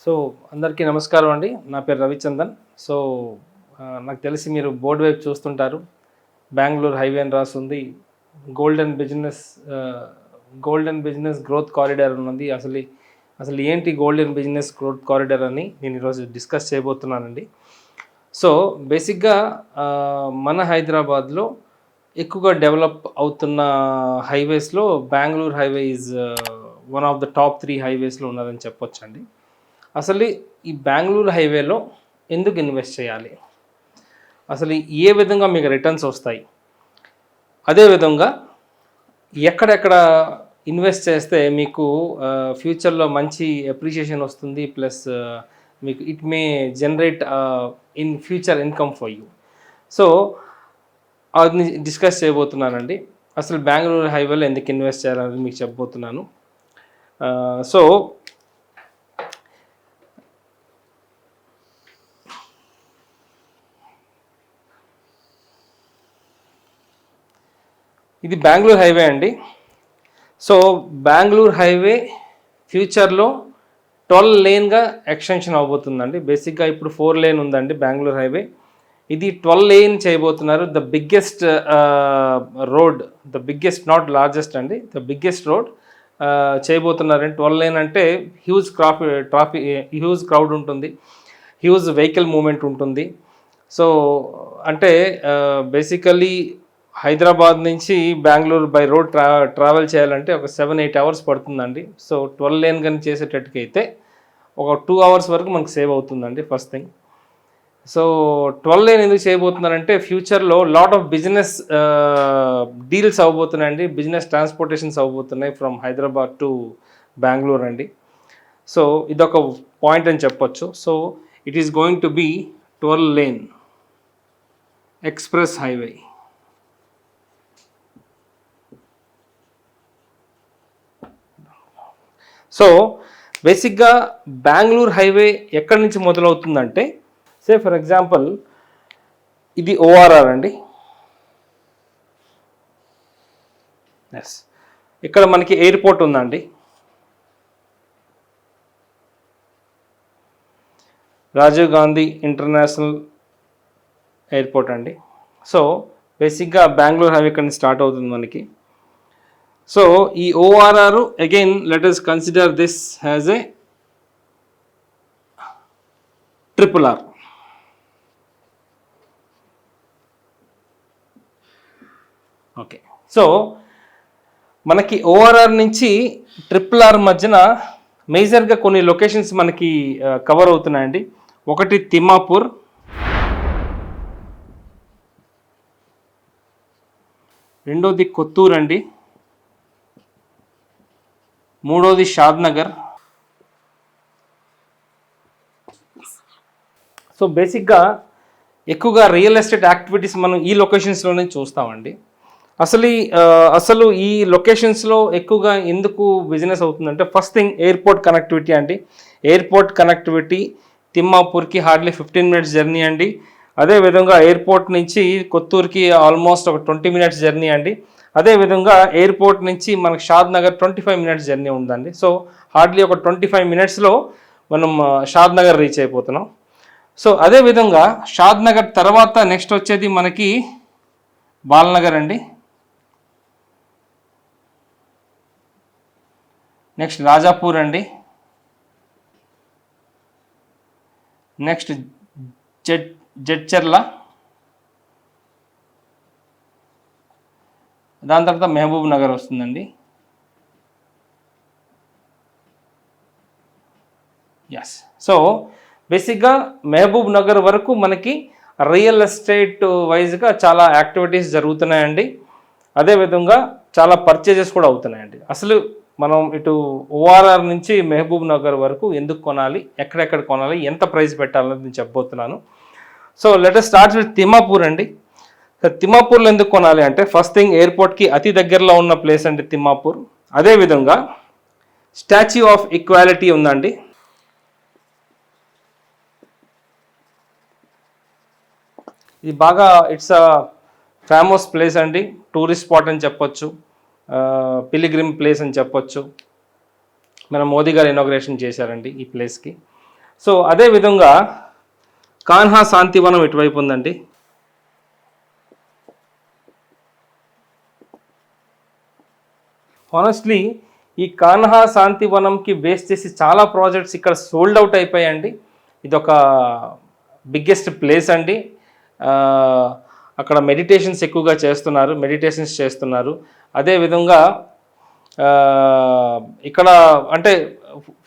So అందరికీ నమస్కారం అండి. నా పేరు రవిచందన్. సో నాకు తెలిసి మీరు బోర్డు వైపు చూస్తుంటారు. బెంగళూరు హైవే అని రాస్తుంది. Golden business golden business growth corridor ఉన్నది. అసలు ఏంటి గోల్డెన్ బిజినెస్ గ్రోత్ కారిడార్ అని నేను ఈరోజు డిస్కస్ చేయబోతున్నానండి. సో బేసిక్గా మన హైదరాబాద్లో ఎక్కువగా డెవలప్ అవుతున్న హైవేస్లో Bengaluru highway is one of the top 3 హైవేస్లో ఉన్నదని చెప్పొచ్చండి. అసలు ఈ బెంగళూరు హైవేలో ఎందుకు ఇన్వెస్ట్ చేయాలి, అసలు ఏ విధంగా మీకు రిటర్న్స్ వస్తాయి, అదేవిధంగా ఎక్కడెక్కడ ఇన్వెస్ట్ చేస్తే మీకు ఫ్యూచర్లో మంచి అప్రిషియేషన్ వస్తుంది, ప్లస్ మీకు it may generate in future income for you. So అది డిస్కస్ చేయబోతున్నానండి. అసలు బెంగళూరు హైవేలో ఎందుకు ఇన్వెస్ట్ చేయాలని మీకు చెప్పబోతున్నాను. సో ఇది బెంగళూరు హైవే అండి. సో బెంగళూరు హైవే ఫ్యూచర్లో 12 లేన్గా ఎక్స్టెన్షన్ అవబోతుందండి. బేసిక్గా ఇప్పుడు 4 లేన్ ఉందండి బెంగళూరు హైవే. ఇది 12 లేన్ చేయబోతున్నారు. The biggest road, the biggest, not largest అండి, ద బిగ్గెస్ట్ రోడ్ చేయబోతున్నారండి. 12 లేన్ అంటే హ్యూజ్ క్రౌడ్ ఉంటుంది, హ్యూజ్ వెహికల్ మూవ్మెంట్ ఉంటుంది. సో అంటే బేసికలీ హైదరాబాద్ నుంచి బెంగళూరు బై రోడ్ ట్రావెల్ చేయాలంటే ఒక 7-8 అవర్స్ పడుతుందండి. సో 12 లేన్ కానీ చేసేటట్టుకైతే ఒక 2 అవర్స్ వరకు మనకు సేవ్ అవుతుందండి ఫస్ట్ థింగ్. సో 12 లేన్ ఎందుకు చేయబోతున్నారంటే ఫ్యూచర్లో లాట్ ఆఫ్ బిజినెస్ డీల్స్ అవ్వబోతున్నాయండి, బిజినెస్ ట్రాన్స్పోర్టేషన్స్ అవ్వబోతున్నాయి ఫ్రమ్ హైదరాబాద్ టు బెంగళూరు అండి. సో ఇదొక పాయింట్ అని చెప్పొచ్చు. So it is going to be 12 lane express highway. So బేసిక్గా బెంగళూరు హైవే ఎక్కడి నుంచి మొదలవుతుందంటే, సే ఫర్ ఎగ్జాంపుల్ ఇది ఓఆర్ఆర్ అండి. ఎస్, ఇక్కడ మనకి ఎయిర్పోర్ట్ ఉందండి. రాజీవ్ గాంధీ ఇంటర్నేషనల్ ఎయిర్పోర్ట్ అండి. సో బేసిక్గా బెంగళూరు హైవే ఇక్కడ నుంచి స్టార్ట్ అవుతుంది మనకి. సో ఈ ORR again let us consider this has a RRR. Okay, so మనకి ఓఆర్ఆర్ నుంచి RRR మధ్యన మేజర్గా కొన్ని లొకేషన్స్ మనకి కవర్ అవుతున్నాయండి. ఒకటి తిమ్మాపూర్, రెండోది కొత్తూరు అండి, మూడోది షాద్నగర్. సో బేసిక్గా ఎక్కువగా రియల్ ఎస్టేట్ యాక్టివిటీస్ మనం ఈ లొకేషన్స్లోనే చూస్తామండి. అసలు ఈ లొకేషన్స్లో ఎక్కువగా ఎందుకు బిజినెస్ అవుతుందంటే, ఫస్ట్ థింగ్ ఎయిర్పోర్ట్ కనెక్టివిటీ అండి. ఎయిర్పోర్ట్ కనెక్టివిటీ తిమ్మాపూర్కి హార్డ్లీ 15 మినిట్స్ జర్నీ అండి. అదేవిధంగా ఎయిర్పోర్ట్ నుంచి కొత్తూరుకి ఆల్మోస్ట్ ఒక 20 మినిట్స్ జర్నీ అండి. అదేవిధంగా ఎయిర్పోర్ట్ నుంచి మనకు షాద్నగర్ 25 మినిట్స్ జర్నీ ఉందండి. సో హార్డ్లీ ఒక 25 మినిట్స్లో మనం షాద్నగర్ రీచ్ అయిపోతున్నాం. సో అదేవిధంగా షాద్నగర్ తర్వాత నెక్స్ట్ వచ్చేది మనకి బాల్నగర్ అండి, నెక్స్ట్ రాజాపూర్ అండి, నెక్స్ట్ జడ్చర్ల, దాని తర్వాత మహబూబ్ నగర్ వస్తుందండి. ఎస్, సో బేసిక్గా మహబూబ్ నగర్ వరకు మనకి రియల్ ఎస్టేట్ వైజ్గా చాలా యాక్టివిటీస్ జరుగుతున్నాయండి. అదేవిధంగా చాలా పర్చేజెస్ కూడా అవుతున్నాయండి. అసలు మనం ఇటు ఓఆర్ఆర్ నుంచి మహబూబ్ నగర్ వరకు ఎందుకు కొనాలి, ఎక్కడెక్కడ కొనాలి, ఎంత ప్రైస్ పెట్టాలని నేను చెప్పబోతున్నాను. So let us start with Thimmapur అండి. తిమ్మాపూర్లో ఎందుకు కొనాలి అంటే, ఫస్ట్ థింగ్ ఎయిర్పోర్ట్కి అతి దగ్గరలో ఉన్న ప్లేస్ అండి తిమ్మాపూర్. అదేవిధంగా స్టాచ్యూ ఆఫ్ ఈక్వాలిటీ ఉందండి. ఇది బాగా ఇట్స్ అ ఫేమస్ ప్లేస్ అండి, టూరిస్ట్ స్పాట్ అని చెప్పొచ్చు, పిలిగ్రిమ్ ప్లేస్ అని చెప్పొచ్చు. మన మోదీ గారు ఇనాగ్రేషన్ చేశారండి ఈ ప్లేస్కి. సో అదే విధంగా కాన్హా శాంతివనం ఇటువైపు ఉందండి. హానెస్ట్లీ ఈ కాన్హా శాంతివనంకి బేస్ చేసి చాలా ప్రాజెక్ట్స్ ఇక్కడ సోల్డ్ అవుట్ అయిపోయాయండి. ఇదొక బిగ్గెస్ట్ ప్లేస్ అండి. అక్కడ మెడిటేషన్స్ ఎక్కువగా చేస్తున్నారు. అదేవిధంగా ఇక్కడ అంటే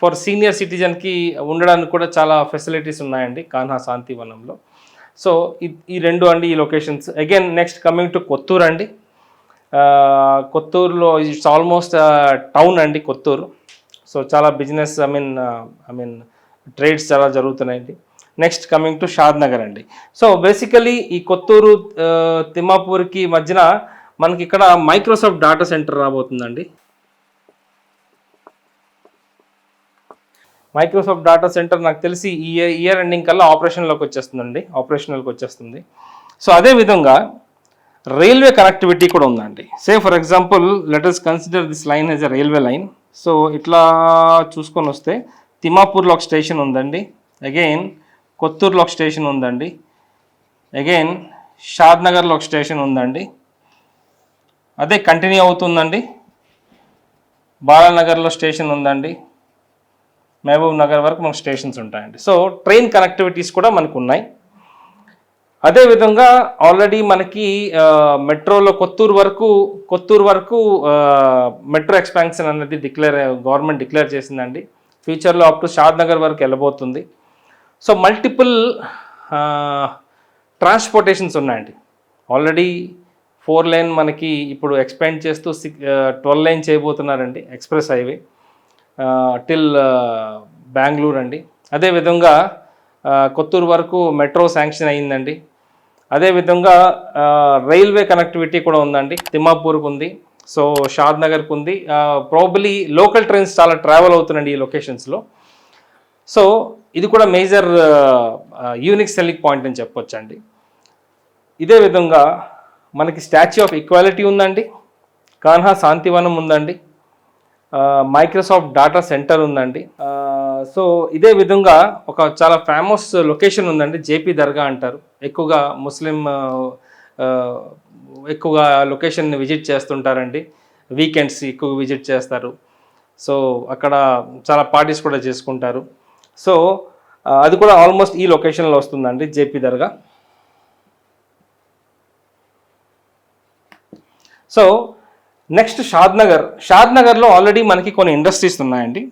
ఫర్ సీనియర్ సిటిజన్కి ఉండడానికి కూడా చాలా ఫెసిలిటీస్ ఉన్నాయండి కాన్హా శాంతివనంలో. సో ఈ రెండు అండి ఈ locations. Again next coming to Kothur అండి. కొత్తూరులో ఇట్స్ ఆల్మోస్ట్ టౌన్ అండి కొత్తూరు. సో చాలా బిజినెస్ ఐ మీన్ ట్రేడ్స్ చాలా జరుగుతున్నాయండి. Next coming to Shadnagar అండి. సో బేసికలీ ఈ కొత్తూరు తిమ్మాపూర్కి మధ్యన మనకి ఇక్కడ మైక్రోసాఫ్ట్ డేటా సెంటర్ రాబోతుందండి. మైక్రోసాఫ్ట్ డేటా సెంటర్ నాకు తెలిసి ఈ ఇయర్ ఎండింగ్ కల్లా ఆపరేషనల్కి వచ్చేస్తుంది. సో అదేవిధంగా రైల్వే కనెక్టివిటీ కూడా ఉందండి. సే for example let us consider this line as a railway line. So ఇట్లా చూసుకొని వస్తే తిమ్మాపూర్లో ఒక స్టేషన్ ఉందండి, అగైన్ కొత్తూరులో ఒక స్టేషన్ ఉందండి, అగైన్ షాద్ నగర్లో ఒక స్టేషన్ ఉందండి, అదే కంటిన్యూ అవుతుందండి, బాలానగర్లో స్టేషన్ ఉందండి, మహబూబ్ నగర్ వరకు మనకు స్టేషన్స్ ఉంటాయండి. సో ట్రైన్ కనెక్టివిటీస్ కూడా మనకు ఉన్నాయి. అదేవిధంగా ఆల్రెడీ మనకి మెట్రోలో కొత్తూరు వరకు మెట్రో ఎక్స్పాన్షన్ అనేది గవర్నమెంట్ డిక్లేర్ చేసిందండి. ఫ్యూచర్లో అప్ టు షాద్ నగర్ వరకు వెళ్ళబోతుంది. సో మల్టిపుల్ ట్రాన్స్పోర్టేషన్స్ ఉన్నాయండి. ఆల్రెడీ 4 లైన్ మనకి ఇప్పుడు ఎక్స్పాండ్ చేస్తూ 12 లైన్ చేయబోతున్నారండి ఎక్స్ప్రెస్ హైవే టిల్ బెంగళూరు అండి. అదేవిధంగా కొత్తూరు వరకు మెట్రో శాంక్షన్ అయ్యిందండి. అదేవిధంగా రైల్వే కనెక్టివిటీ కూడా ఉందండి. తిమ్మాపూర్కి ఉంది, సో షాద్ నగర్కి ఉంది. ప్రాబబ్లీ లోకల్ ట్రైన్స్ చాలా ట్రావెల్ అవుతున్నాయండి ఈ లొకేషన్స్లో. సో ఇది కూడా మేజర్ యూనిక్ సెల్లింగ్ పాయింట్ అని చెప్పొచ్చండి. ఇదే విధంగా మనకి స్టాచ్యూ ఆఫ్ ఈక్వాలిటీ ఉందండి, కాన్హా శాంతివనం ఉందండి, మైక్రోసాఫ్ట్ డేటా సెంటర్ ఉందండి. సో ఇదే విధంగా ఒక చాలా ఫేమస్ లొకేషన్ ఉందండి, జేపీ దర్గా అంటారు. ఎక్కువగా ముస్లిం ఎక్కువగా లొకేషన్ని విజిట్ చేస్తుంటారండి, వీకెండ్స్ ఎక్కువ విజిట్ చేస్తారు. సో అక్కడ చాలా పార్టీస్ కూడా చేసుకుంటారు. సో అది కూడా ఆల్మోస్ట్ ఈ లొకేషన్లో వస్తుందండి, జేపీ దర్గా. సో నెక్స్ట్ షాద్ నగర్లో ఆల్రెడీ మనకి కొన్ని ఇండస్ట్రీస్ ఉన్నాయండి,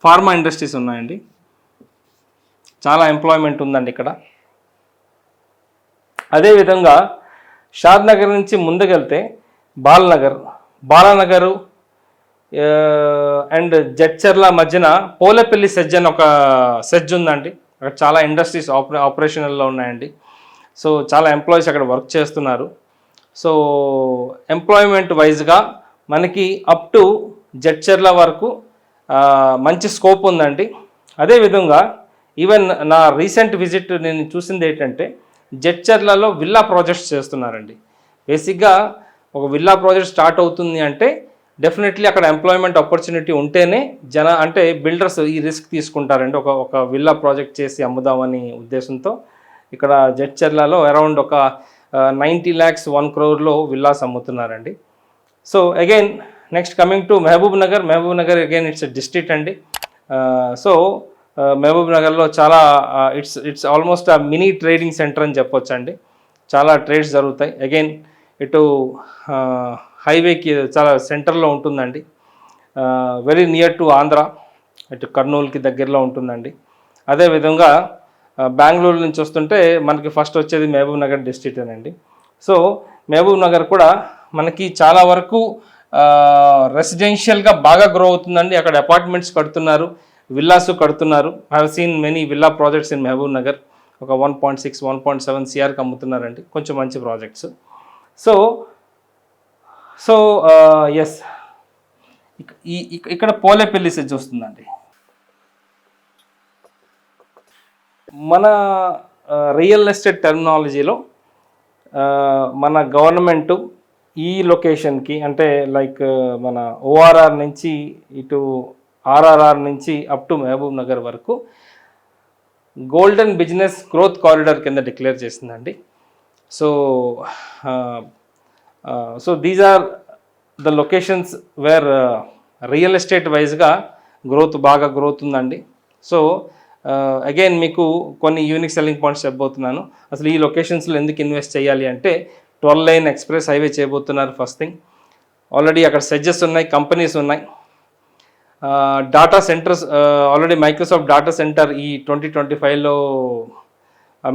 ఫార్మా ఇండస్ట్రీస్ ఉన్నాయండి, చాలా ఎంప్లాయ్మెంట్ ఉందండి ఇక్కడ. అదేవిధంగా షాద్ నగర్ నుంచి ముందుకెళ్తే బాలానగరు అండ్ జడ్చర్ల మధ్యన పోలేపల్లి సెజ్ అని ఒక సెజ్ ఉందండి. అక్కడ చాలా ఇండస్ట్రీస్ ఆపరేషనల్లో ఉన్నాయండి. సో చాలా ఎంప్లాయీస్ అక్కడ వర్క్ చేస్తున్నారు. సో ఎంప్లాయ్మెంట్ వైజ్గా మనకి అప్ టు జడ్చర్ల వరకు మంచి స్కోప్ ఉందండి. అదేవిధంగా ఈవెన్ నా రీసెంట్ విజిట్ నేను చూసింది ఏంటంటే జడ్చర్లలో విల్లా ప్రాజెక్ట్స్ చేస్తున్నారండి. బేసిక్గా ఒక విల్లా ప్రాజెక్ట్ స్టార్ట్ అవుతుంది అంటే డెఫినెట్లీ అక్కడ ఎంప్లాయ్మెంట్ ఆపర్చునిటీ ఉంటేనే అంటే బిల్డర్స్ ఈ రిస్క్ తీసుకుంటారండి. ఒక విల్లా ప్రాజెక్ట్ చేసి అమ్ముదామని ఉద్దేశంతో ఇక్కడ జడ్చర్లలో అరౌండ్ ఒక 90 lakhs 1 crore విల్లాస్ అమ్ముతున్నారండి. So again next coming to Mahabubnagar again it's district అండి. సో మహబూబ్ నగర్లో చాలా ఇట్స్ ఆల్మోస్ట్ ఆ మినీ ట్రేడింగ్ సెంటర్ అని చెప్పొచ్చు అండి. చాలా ట్రేడ్స్ జరుగుతాయి. అగైన్ ఇటు హైవేకి చాలా సెంటర్లో ఉంటుందండి, వెరీ నియర్ టు ఆంధ్ర, ఇటు కర్నూలుకి దగ్గరలో ఉంటుందండి. అదేవిధంగా బెంగళూరు నుంచి వస్తుంటే మనకి ఫస్ట్ వచ్చేది మహబూబ్ నగర్ డిస్ట్రిక్ట్ అండి. సో మహబూబ్ నగర్ కూడా మనకి చాలా వరకు రెసిడెన్షియల్గా బాగా గ్రో అవుతుందండి. అక్కడ అపార్ట్మెంట్స్ కడుతున్నారు, విల్లాస్ కడుతున్నారు. I have seen many villa projects in Mahabubnagar. ఒక 1.6 1.7 CRకి అమ్ముతున్నారండి, కొంచెం మంచి ప్రాజెక్ట్స్. సో ఎస్ ఇక్కడ పోలేపల్లి సెజ్ వస్తుందండి. మన రియల్ ఎస్టేట్ టెర్మినాలజీలో మన గవర్నమెంటు ఈ లొకేషన్కి అంటే లైక్ మన ORR నుంచి ఇటు ఆర్ఆర్ఆర్ నుంచి అప్ టు మహబూబ్ నగర్ వరకు గోల్డెన్ బిజినెస్ గ్రోత్ కారిడార్ కింద డిక్లేర్ చేసిందండి. So these are the locations where real estate వైజ్గా బాగా గ్రోత్ ఉందండి. సో అగైన్ మీకు కొన్ని యూనిక్ సెల్లింగ్ పాయింట్స్ చెప్పబోతున్నాను. అసలు ఈ లొకేషన్స్లో ఎందుకు ఇన్వెస్ట్ చేయాలి అంటే 12 లైన్ ఎక్స్ప్రెస్ హైవే చేయబోతున్నారు ఫస్ట్ థింగ్. ఆల్రెడీ అక్కడ సెడ్జెస్ ఉన్నాయి, కంపెనీస్ ఉన్నాయి, data centres already Microsoft data centre ఈ 2025లో ఐ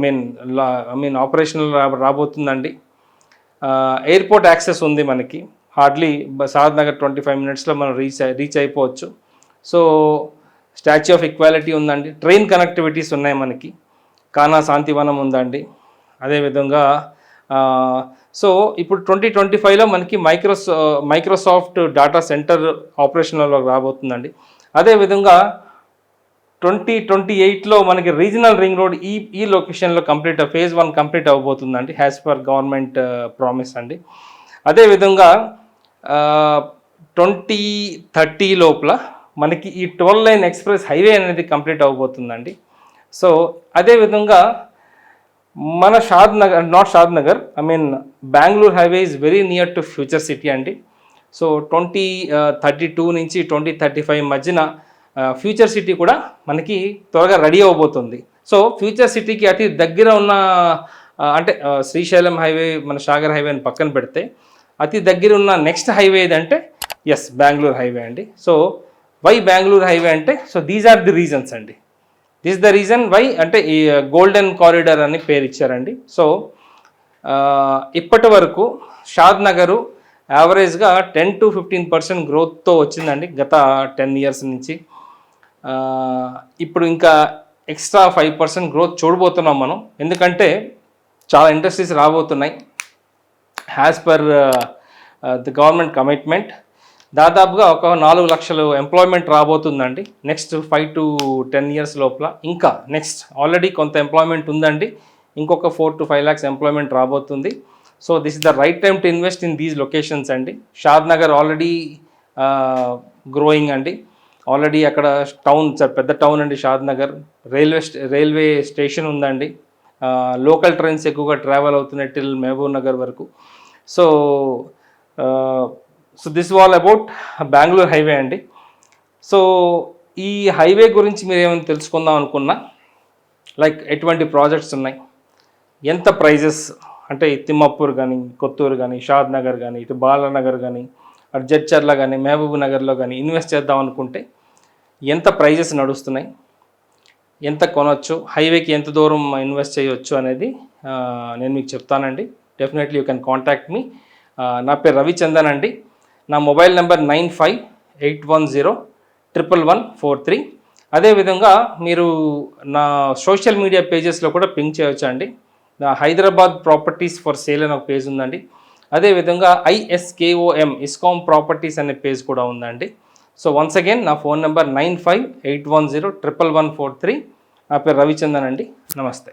మీన్ ఆపరేషనల్ రాబోతుందండి. ఎయిర్పోర్ట్ యాక్సెస్ ఉంది మనకి, హార్డ్లీ సాద్ నగర్ 25 మినిట్స్లో మనం రీచ్ అయిపోవచ్చు. సో స్టాచ్యూ ఆఫ్ ఈక్వాలిటీ ఉందండి, ట్రైన్ కనెక్టివిటీస్ ఉన్నాయి మనకి, కానా శాంతివనం ఉందండి. అదేవిధంగా సో ఇప్పుడు 2025లో మనకి మైక్రోసాఫ్ట్ డాటా సెంటర్ ఆపరేషన్లోకి రాబోతుందండి. అదేవిధంగా 2028లో మనకి రీజనల్ రింగ్ రోడ్ ఈ లొకేషన్లో ఫేజ్ 1 కంప్లీట్ అవ్వబోతుందండి యాజ్ పర్ గవర్నమెంట్ ప్రామిస్ అండి. అదేవిధంగా 2030 లోపల మనకి ఈ 12 లైన్ ఎక్స్ప్రెస్ హైవే అనేది కంప్లీట్ అవ్వబోతుందండి. సో అదేవిధంగా మన Shadnagar Bengaluru highway is very near to future city అండి. సో 2032 నుంచి 2035 మధ్యన ఫ్యూచర్ సిటీ కూడా మనకి త్వరగా రెడీ అవ్వబోతుంది. సో ఫ్యూచర్ సిటీకి అతి దగ్గర ఉన్న అంటే శ్రీశైలం హైవే, మన సాగర్ హైవేని పక్కన పెడితే అతి దగ్గర ఉన్న నెక్స్ట్ హైవే ఏదంటే బెంగళూరు హైవే అండి. సో వై బెంగళూరు హైవే అంటే దీస్ ఆర్ ది రీజన్స్ అండి. దిస్ ద రీజన్ వై అంటే ఈ గోల్డెన్ కారిడార్ అని పేరు ఇచ్చారండి. సో ఇప్పటి వరకు షాద్ నగరు యావరేజ్గా 10 to 15% గ్రోత్తో వచ్చిందండి గత 10 ఇయర్స్ నుంచి. ఇప్పుడు ఇంకా ఎక్స్ట్రా 5% గ్రోత్ చూడబోతున్నాం మనం, ఎందుకంటే చాలా ఇండస్ట్రీస్ రాబోతున్నాయి as per the government commitment. దాదాపుగా ఒక 4 లక్షలు ఎంప్లాయ్మెంట్ రాబోతుందండి నెక్స్ట్ 5 to 10 ఇయర్స్ లోపల. ఇంకా నెక్స్ట్ ఆల్రెడీ కొంత ఎంప్లాయ్మెంట్ ఉందండి, ఇంకొక 4 to 5 lakhs ఎంప్లాయ్మెంట్ రాబోతుంది. So this is the right time to invest in these locations అండి. షాద్ నగర్ ఆల్రెడీ గ్రోయింగ్ అండి, ఆల్రెడీ అక్కడ పెద్ద టౌన్ అండి షాద్ నగర్. రైల్వే స్టేషన్ ఉందండి, లోకల్ ట్రైన్స్ ఎక్కువగా ట్రావెల్ అవుతున్నాయి టిల్ మహబూబ్ నగర్ వరకు. So this wall about Bengaluru highway అండి. సో ఈ హైవే గురించి మీరు ఏమైనా తెలుసుకుందాం అనుకున్నా, లైక్ ఎటువంటి ప్రాజెక్ట్స్ ఉన్నాయి, ఎంత ప్రైజెస్ అంటే తిమ్మాపూర్ కానీ, కొత్తూరు కానీ, షాద్ నగర్ కానీ, ఇటు బాలానగర్ కానీ, అటు జడ్చర్ల కానీ, మహబూబ్ నగర్లో కానీ ఇన్వెస్ట్ చేద్దాం అనుకుంటే ఎంత ప్రైజెస్ నడుస్తున్నాయి, ఎంత కొనవచ్చు, హైవేకి ఎంత దూరం ఇన్వెస్ట్ చేయవచ్చు అనేది నేను మీకు చెప్తానండి. Definitely you can contact me. నా పేరు రవిచందన్ అండి. నా మొబైల్ నెంబర్ 9581011143. అదేవిధంగా మీరు నా సోషల్ మీడియా పేజెస్లో కూడా పింక్ చేయవచ్చు అండి. నా హైదరాబాద్ ప్రాపర్టీస్ ఫర్ సేల్ అని ఒక పేజ్ ఉందండి. అదేవిధంగా ISKOM ఇస్కామ్ ప్రాపర్టీస్ అనే పేజ్ కూడా ఉందండి. సో వన్స్ అగైన్ నా ఫోన్ నెంబర్ 9581011143. నా పేరు రవిచందన్ అండి. నమస్తే.